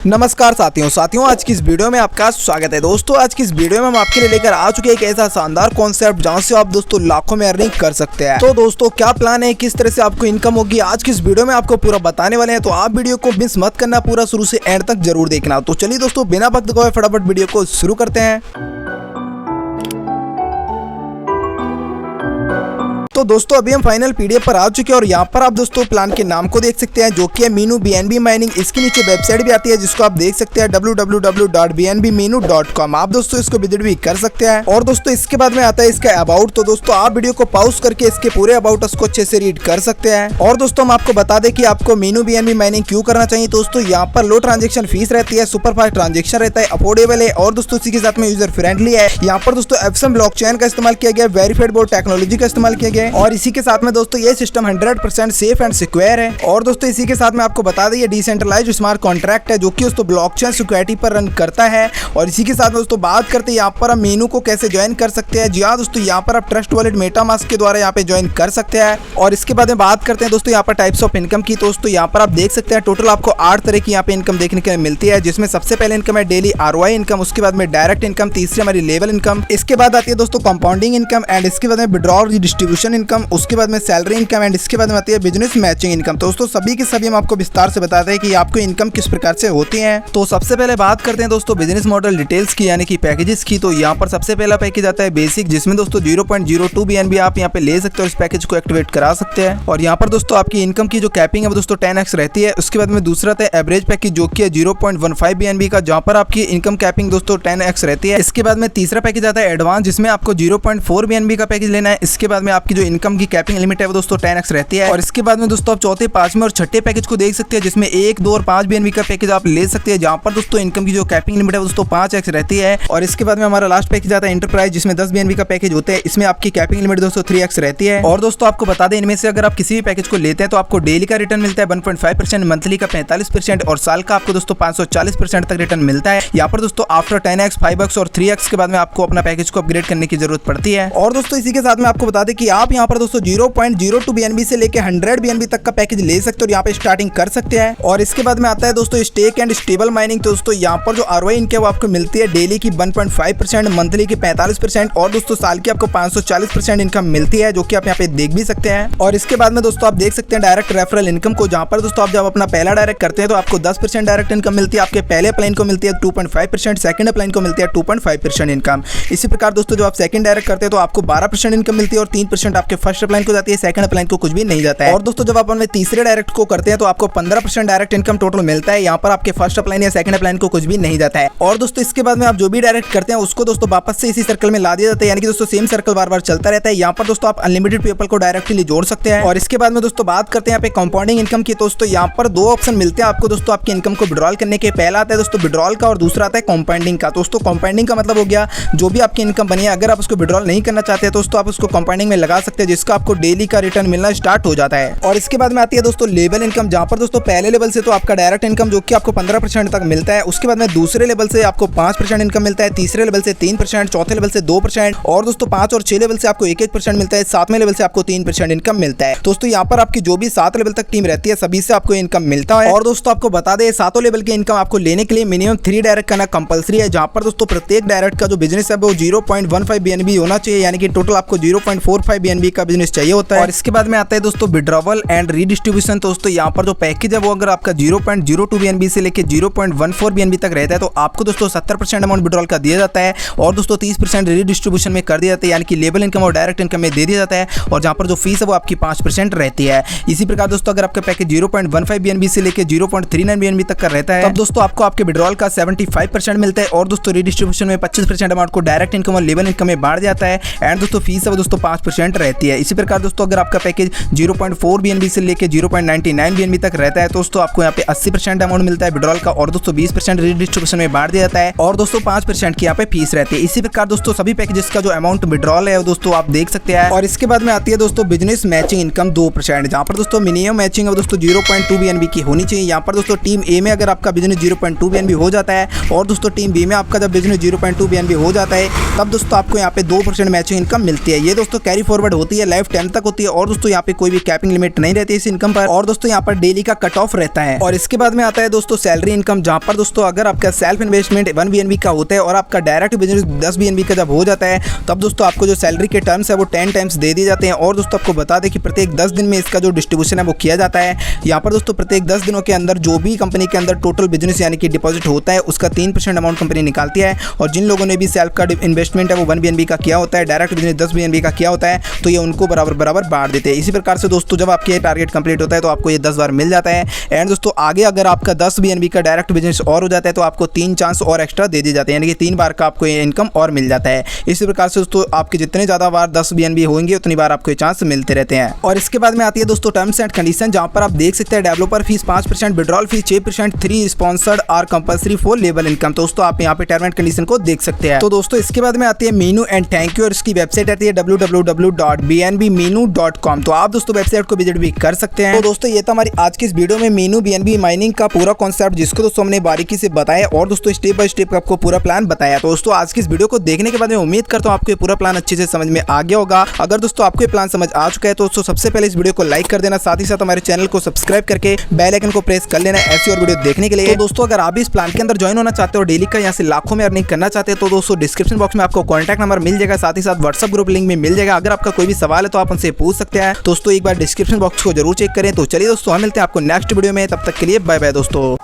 नमस्कार साथियों आज की इस वीडियो में आपका स्वागत है। दोस्तों आज की इस वीडियो में हम आपके लिए लेकर आ चुके हैं एक ऐसा शानदार कॉन्सेप्ट जहां से आप दोस्तों लाखों में अर्निंग कर सकते हैं। तो दोस्तों क्या प्लान है, किस तरह से आपको इनकम होगी, आज की इस वीडियो में आपको पूरा बताने वाले हैं। तो आप वीडियो को मिस मत करना, पूरा शुरू से एंड तक जरूर देखना। तो चलिए दोस्तों बिना वक्त गवाए फटाफट वीडियो को शुरू करते हैं। तो दोस्तों अभी हम फाइनल पीडीएफ पर आ चुके हैं और यहाँ पर आप दोस्तों प्लान के नाम को देख सकते हैं जो कि है मीनू बीएनबी माइनिंग। इसके नीचे वेबसाइट भी आती है जिसको आप देख सकते हैं www.bnbminu.com। आप दोस्तों इसको विजिट भी कर सकते हैं। और दोस्तों इसके बाद में आता है इसका अबाउट। तो दोस्तों आप वीडियो को पॉज करके इसके पूरे अबाउट को अच्छे से रीड कर सकते हैं। और दोस्तों हम आपको बता दें कि आपको मीनू बीएनबी माइनिंग क्यों करना चाहिए। दोस्तों यहाँ पर लो ट्रांजेक्शन फीस रहती है, सुपर फास्ट ट्रांजेक्शन रहता है, अफोर्डेबल है और दोस्तों इसी के साथ में यूजर फ्रेंडली है। यहाँ पर दोस्तों एप्सम ब्लॉकचेन का इस्तेमाल किया गया, वेरीफाइड बोर्ड टेक्नोलॉजी का इस्तेमाल किया गया और इसी के साथ में दोस्तों ये सिस्टम 100% सेफ एंड सिक्योर है। और दोस्तों इसी के साथ में आपको बता दें ये डिसेंट्रलाइज्ड स्मार्ट कॉन्ट्रैक्ट है जो कि दोस्तों ब्लॉकचेन सिक्योरिटी पर रन करता है। और इसी के साथ में दोस्तों बात करते हैं यहाँ पर हम मीनू को कैसे ज्वाइन कर सकते हैं। जी हाँ दोस्तों यहाँ पर आप ट्रस्ट वॉलेट मेटामास्क के द्वारा यहाँ पे ज्वाइन कर सकते हैं। और इसके बाद में बात करते हैं दोस्तों यहाँ पर टाइप्स ऑफ इनकम की। दोस्तों यहाँ पर आप देख सकते हैं टोटल आपको 8 तरह की यहाँ पे इनकम देखने को मिलती है, जिसमें सबसे पहले इनकम है डेली आरओआई इनकम, उसके बाद में डायरेक्ट इनकम, तीसरी हमारी लेवल इनकम, इसके बाद आती है दोस्तों कंपाउंडिंग इनकम एंड इसके बाद में विड्रॉल डिस्ट्रीब्यूशन इनकम, उसके बाद में सैलरी इनकम एंड इसके बाद में आती है बिजनेस मैचिंग इनकम। दोस्तों सभी के सभी हम आपको विस्तार से बताते हैं कि आपको इनकम किस प्रकार से होती है। तो सबसे पहले बात करते हैं दोस्तों बिजनेस मॉडल डिटेल्स की यानी कि पैकेजेस की। तो यहाँ पर सबसे पहला पैकेज आता है बेसिक, जिसमें दोस्तों 0.02 BNB आप यहाँ पे ले सकते हो, इस पैकेज को एक्टिवेट करा सकते हैं। और यहाँ पर दोस्तों आपकी इनकम की जो कैपिंग है वो दोस्तों 10x रहती है। उसके बाद में दूसरा आता है एवरेज पैकेज जो कि है 0.15 BNB का, जहाँ पर आपकी इनकम कैपिंग दोस्तों 10x रहती है। इसके बाद में तीसरा पैकेज आता है एडवांस, जिसमें आपको 0.4 BNB का पैकेज लेना है। इसके बाद में आपकी जो इनकम की कैपिंग लिमिट है वो दोस्तों 10x रहती है। और इसके बाद में दोस्तों आप चौथे, पांचवें और छठे पैकेज को देख सकते हैं, जिसमें 1, 2 और 5 BNB का पैकेज आप ले सकते हैं, जहां पर दोस्तों इनकम की जो कैपिंग लिमिट है दोस्तों 5x रहती है। और इसके बाद में हमारा लास्ट पैकेज आता है एंटरप्राइज, जिसमें 10 BNB का पैकेज होता है। इसमें आपकी कैपिंग लिमिट दोस्तों 3x रहती है। और दोस्तों आपको बता दें इनमें से अगर आप किसी भी पैकेज को लेते हैं तो आपको डेली का रिटर्न मिलता है 1.5%, मंथली का 45% और साल का आपको दोस्तों 540% तक रिटर्न मिलता है। यहाँ पर दोस्तों आफ्टर 10x, 5x और 3x के बाद में आपको अपना पैकेज को अपग्रेड करने की जरूरत पड़ती है। और दोस्तों इसी के साथ में आपको बता दें कि आप यहाँ पर दोस्तों 0.02 BNB से लेकर 100 BNB तक का पैकेज ले सकते हो और यहाँ पे स्टार्टिंग कर सकते हैं। और इसके बाद में आता है दोस्तों स्टेक एंड स्टेबल माइनिंग। तो दोस्तों यहाँ पर जो आरओआई इनकम है वो आपको मिलती है डेली की 1.5%, मंथली की 45% और दोस्तों साल की आपको 540% इनकम मिलती है, जो कि आप यहाँ पे देख भी सकते हैं। और इसके बाद में दोस्तों आप देख सकते हैं डायरेक्ट रेफरल इनकम को, जहाँ पर दोस्तों आप जब अपना पहला डायरेक्ट करते हैं तो आपको 10% डायरेक्ट इनकम मिलती है। आपके पहले अप्लाइन को मिलती है 2.5%, सेकंड अप्लाइन को मिलती है 2.5% इनकम। इसी प्रकार दोस्तों जब आप सेकंड डायरेक्ट करते हैं तो आपको 12% इनकम मिलती है और 3% आपके फर्स्ट अप्लाइन को जाती है, सेकंड अप्लाइन को कुछ भी नहीं जाता है। और दोस्तों जब आप अपने तीसरे डायरेक्ट को करते हैं तो आपको 15% डायरेक्ट इनकम टोटल मिलता है। यहाँ पर आपके फर्स्ट अप्लाइन या सेकंड अप्लाइन को कुछ भी नहीं जाता है। और दोस्तों इसके बाद में आप जो भी डायरेक्ट करते हैं उसको दोस्तों वापस से इसी सर्कल में ला दिया जाता है, यानी कि दोस्तों सेम सर्कल बार बार चलता रहता है। यहाँ पर दोस्तों आप अनलिमिटेड पीपल को डायरेक्टली जोड़ सकते हैं। और इसके बाद में दोस्तों बात करते हैं यहाँ पे कंपाउंडिंग इनकम की। दोस्तों यहाँ पर 2 ऑप्शन मिलते हैं आपको दोस्तों आपकी इनकम को विड्रॉल करने के। पहला आता है दोस्तों विड्रॉल का और दूसरा आता है कंपाउंडिंग का। दोस्तों कंपाउंडिंग का मतलब हो गया जो भी आपकी इनकम बनी है, अगर आप उसको विड्रॉल नहीं करना चाहते हैं दोस्तों आप उसको कंपाउंडिंग में लगा सकते हैं, जिसका आपको डेली का रिटर्न मिलना स्टार्ट हो जाता है। और इसके बाद में आती है दोस्तों लेवल इनकम, जहां पर दोस्तों पहले लेवल से तो आपका डायरेक्ट इनकम जो कि आपको 15% तक मिलता है। उसके बाद में दूसरे लेवल से आपको 5% इनकम मिलता है, तीसरे लेवल से 3%, चौथे लेवल से 2% और दोस्तों 5 और 6 लेवल से आपको 1% मिलता है, 7वें लेवल से आपको 3% इनकम मिलता है। दोस्तों यहाँ पर आपकी जो भी 7 लेवल तक टीम रहती है सभी से आपको इनकम मिलता है। और दोस्तों आपको बता दें 7 लेवल की इनकम आपको लेने के लिए मिनिमम 3 डायरेक्ट करना कंपलसरी है, जहां पर दोस्तों प्रत्येक डायरेक्ट का जो बिजनेस है वो 0.15 BNB होना चाहिए, यानी कि टोटल आपको 0.45 BNB का बिजनेस चाहिए होता है। और इसके बाद में आता है दोस्तों विड्रॉवल एंड रीडिस्ट्रीब्यूशन। दोस्तों यहाँ पर जो पैकेज है वो अगर आपका 0.02 BNB से लेकर 0.14 BNB तक रहता है तो आपको दोस्तों 70% अमाउंट विड्रॉल का दिया जाता है और दोस्तों 30% रीडिस्ट्रीब्यूशन में कर दिया जाता है, यानी कि लेवल इनकम और डायरेक्ट इनकम में दे दिया जाता है। और जहाँ पर जो फीस है वो आपकी 5% रहती है। इसी प्रकार दोस्तों अगर आपका पैकेज 0.15 BNB से लेकर 0.39 BNB तक का रहता है तब दोस्तों आपको आपके विड्रॉल का 75% मिलता है और दोस्तों रीडिस्ट्रीब्यूशन में 25% अमाउंट को डायरेक्ट इनकम और लेवल इनकम में बांट जाता है एंड दोस्तों फीस है वो दोस्तों 5% रहती है। इसी प्रकार दोस्तों अगर आपका पैकेज 0.4 BNB से लेकर 0.99 BNB तक रहता है तो दोस्तों आपको यहाँ पे 80% अमाउंट मिलता है विड्रॉल का और दोस्तों 20% रीडिस्ट्रीब्यूशन में बांट दिया जाता है और दोस्तों 5% की यहाँ पे फीस रहती है। इसी प्रकार दोस्तों सभी पैकेजेस का जो अमाउंट विड्रॉल है दोस्तों आप देख सकते हैं। और इसके बाद में आती है दोस्तों बिजनेस मैचिंग इनकम 2%, जहाँ पर दोस्तों मिनिमम मैचिंग है दोस्तों 0.2 BNB की होनी चाहिए। यहाँ पर दोस्तों टीम ए में अगर आपका बिजनेस 0.2 BNB हो जाता है और दोस्तों टीम बी में आपका जब बिजनेस 0.2 BNB हो जाता है तब दोस्तों आपको यहाँ पे 2% मैचिंग इनकम मिलती है। ये दोस्तों कैरी फॉरवर्ड होती है लाइफ टाइम तक होती है। और दोस्तों यहाँ पे कोई भी कैपिंग लिमिट नहीं रहती है इस इनकम पर। और दोस्तों यहाँ पर डेली का कट ऑफ रहता है। और इसके बाद में आता है दोस्तों सैलरी इनकम, जहाँ पर दोस्तों अगर आपका सेल्फ इन्वेस्टमेंट 1 BNB का होता है और आपका डायरेक्ट बिजनेस 10 BNB का जब हो जाता है तब दोस्तों आपको जो सैलरी के टर्म्स है वो 10 टाइम्स दे दिए जाते हैं। और दोस्तों आपको बता दें कि प्रत्येक 10 दिन में इसका जो डिस्ट्रीब्यूशन है वो किया जाता है। यहाँ पर दोस्तों प्रत्येक 10 दिनों के अंदर जो भी कंपनी के अंदर टोटल बिजनेस यानी कि डिपॉजिट होता है उसका 3% अमाउंट कंपनी निकालती है। और जिन लोगों ने भी सेल्फ का इन्वेस्टमेंट है वो 1 BNB का किया होता है, डायरेक्ट बिजनेस 10 BNB का किया होता है, तो ये उनको बराबर बराबर बांट देते हैं। इसी प्रकार से दोस्तों जब आपके टारगेट कंप्लीट होता है तो आपको ये 10 बार मिल जाता है। एंड दोस्तों आगे अगर आपका 10 BNB का डायरेक्ट बिजनेस और हो जाता है तो आपको 3 चांस और एक्स्ट्रा दे दिए जाते हैं, यानी कि 3 बार का आपको ये इनकम और मिल जाता है। इसी प्रकार से दोस्तों आपके जितने ज़्यादा बार 10 BNB होंगे उतनी बार आपको ये चांस मिलते रहते हैं। और इसके बाद में आती है दोस्तों टर्म्स एंड कंडीशन, जहाँ पर आप देख सकते हैं developer fees 5%, withdrawal fees 6%, 3 sponsored are compulsory for लेबल इनकम। दोस्तों आप यहाँ पे टर्म एंड कंडीशन को देख सकते हैं। तो दोस्तों इसके बाद में आती है मीनू एंड थैंक यू, और इसकी वेबसाइट आती है www.bnbmenu.com। तो आप दोस्तों वेबसाइट को विजिट भी कर सकते हैं। तो दोस्तों ये था हमारी आज की इस वीडियो में मीनू BNB माइनिंग का पूरा कॉन्सेप्ट, जिसको दोस्तों हमने बारीकी से बताया और दोस्तों स्टेप बाय स्टेप आपको पूरा प्लान बताया। तो दोस्तों आज की इस वीडियो को देखने के बाद मैं उम्मीद करता हूँ आपको ये पूरा प्लान अच्छे से समझ में आ गया होगा। अगर दोस्तों आपको ये प्लान समझ आ चुका है तो दोस्तों सबसे पहले इस वीडियो को लाइक कर देना, साथ ही साथ हमारे चैनल को सब्सक्राइब करके बेल आइकन को प्रेस कर लेना ऐसी और वीडियो देखने के लिए। तो दोस्तों अगर आप भी इस प्लान के अंदर ज्वाइन होना चाहते हो, डेली का यहाँ से लाखों में अर्निंग करना चाहते हैं, तो दोस्तों डिस्क्रिप्शन बॉक्स में आपको कॉन्टैक्ट नंबर मिल जाएगा, साथ ही साथ व्हाट्सएप ग्रुप लिंक भी मिल जाएगा। अगर आपका कोई भी सवाल है तो आप उनसे पूछ सकते हैं। दोस्तों एक बार डिस्क्रिप्शन बॉक्स को जरूर चेक करें। तो चलिए दोस्तों हम मिलते हैं आपको नेक्स्ट वीडियो में, तब तक के लिए बाय बाय दोस्तों।